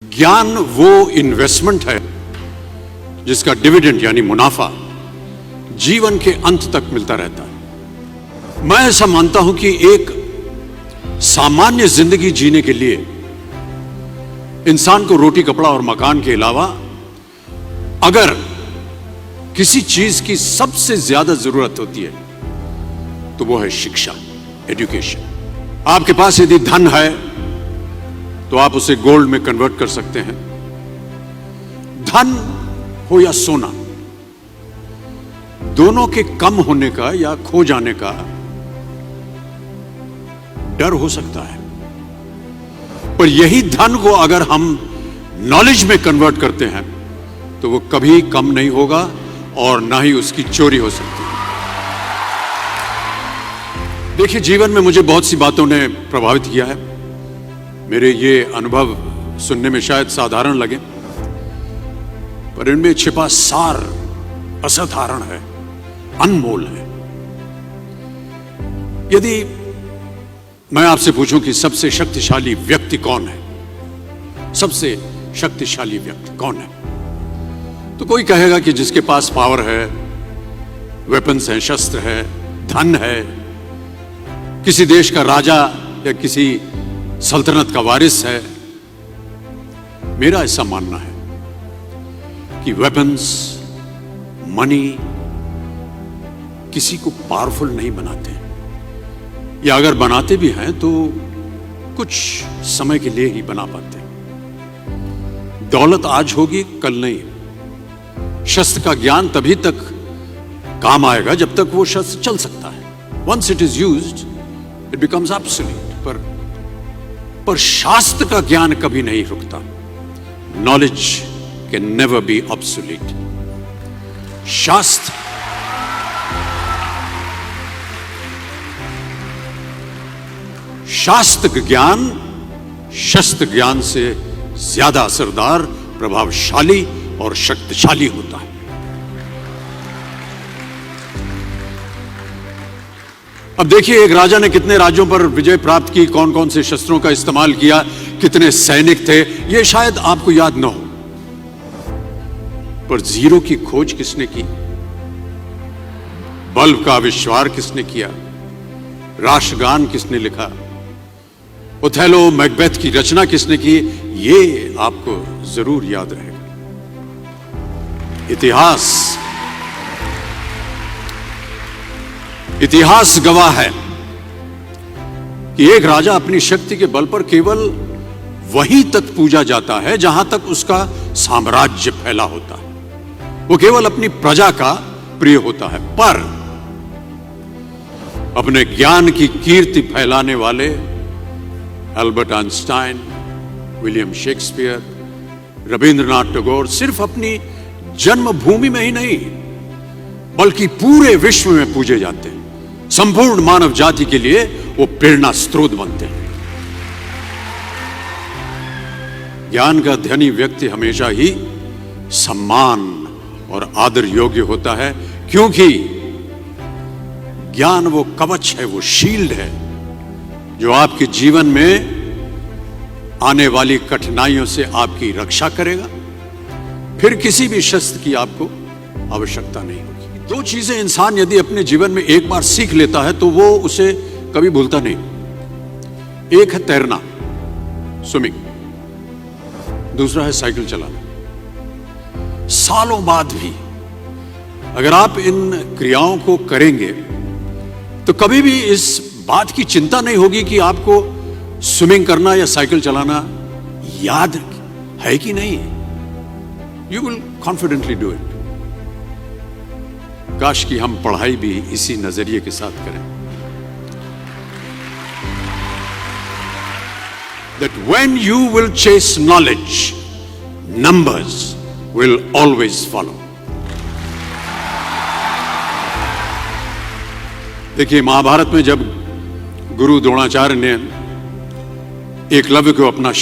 ज्ञान वो इन्वेस्टमेंट है जिसका डिविडेंड यानी मुनाफा जीवन के अंत तक मिलता रहता है। मैं ऐसा मानता हूं कि एक सामान्य जिंदगी जीने के लिए इंसान को रोटी कपड़ा और मकान के अलावा अगर किसी चीज की सबसे ज्यादा जरूरत होती है तो वो है शिक्षा, एजुकेशन। आपके पास यदि धन है तो आप उसे गोल्ड में कन्वर्ट कर सकते हैं। धन हो या सोना, दोनों के कम होने का या खो जाने का डर हो सकता है, पर यही धन को अगर हम नॉलेज में कन्वर्ट करते हैं तो वो कभी कम नहीं होगा और ना ही उसकी चोरी हो सकती है। देखिए, जीवन में मुझे बहुत सी बातों ने प्रभावित किया है। मेरे ये अनुभव सुनने में शायद साधारण लगे, पर इनमें छिपा सार असाधारण है, अनमोल है। यदि मैं आपसे पूछूं कि सबसे शक्तिशाली व्यक्ति कौन है, सबसे शक्तिशाली व्यक्ति कौन है, तो कोई कहेगा कि जिसके पास पावर है, वेपन्स हैं, शस्त्र है, धन है, किसी देश का राजा या किसी सल्तनत का वारिस है। मेरा ऐसा मानना है कि वेपन्स, मनी किसी को पावरफुल नहीं बनाते, या अगर बनाते भी हैं तो कुछ समय के लिए ही बना पाते हैं। दौलत आज होगी, कल नहीं। शस्त्र का ज्ञान तभी तक काम आएगा जब तक वो शस्त्र चल सकता है। Once it is used it becomes obsolete. पर शास्त्र का ज्ञान कभी नहीं रुकता। Knowledge can never be obsolete. शास्त्र ज्ञान शस्त्र ज्ञान से ज्यादा असरदार, प्रभावशाली और शक्तिशाली होता है। अब देखिए, एक राजा ने कितने राज्यों पर विजय प्राप्त की, कौन कौन से शस्त्रों का इस्तेमाल किया, कितने सैनिक थे, यह शायद आपको याद न हो, पर जीरो की खोज किसने की, बल्ब का आविष्कार किसने किया, राष्ट्रगान किसने लिखा, ओथेलो मैकबेथ की रचना किसने की, ये आपको जरूर याद रहेगा। इतिहास गवाह है कि एक राजा अपनी शक्ति के बल पर केवल वहीं तक पूजा जाता है जहां तक उसका साम्राज्य फैला होता है। वो केवल अपनी प्रजा का प्रिय होता है, पर अपने ज्ञान की कीर्ति फैलाने वाले Albert Einstein, William Shakespeare, Rabindranath Tagore सिर्फ अपनी जन्मभूमि में ही नहीं बल्कि पूरे विश्व में पूजे जाते हैं। संपूर्ण मानव जाति के लिए वो प्रेरणा स्रोत बनते हैं। ज्ञान का धनी व्यक्ति हमेशा ही सम्मान और आदर योग्य होता है, क्योंकि ज्ञान वो कवच है, वो शील्ड है जो आपके जीवन में आने वाली कठिनाइयों से आपकी रक्षा करेगा। फिर किसी भी शस्त्र की आपको आवश्यकता नहीं होगी। दो चीजें इंसान यदि अपने जीवन में एक बार सीख लेता है तो वो उसे कभी भूलता नहीं। एक है तैरना, स्विमिंग, दूसरा है साइकिल चलाना। सालों बाद भी अगर आप इन क्रियाओं को करेंगे तो कभी भी इस बात की चिंता नहीं होगी कि आपको स्विमिंग करना या साइकिल चलाना याद है कि नहीं। You will confidently do it. काश कि हम पढ़ाई भी इसी नजरिए के साथ करें, that when you will chase knowledge, numbers will always follow. देखिए, महाभारत में जब गुरु द्रोणाचार्य ने एकलव्य को अपना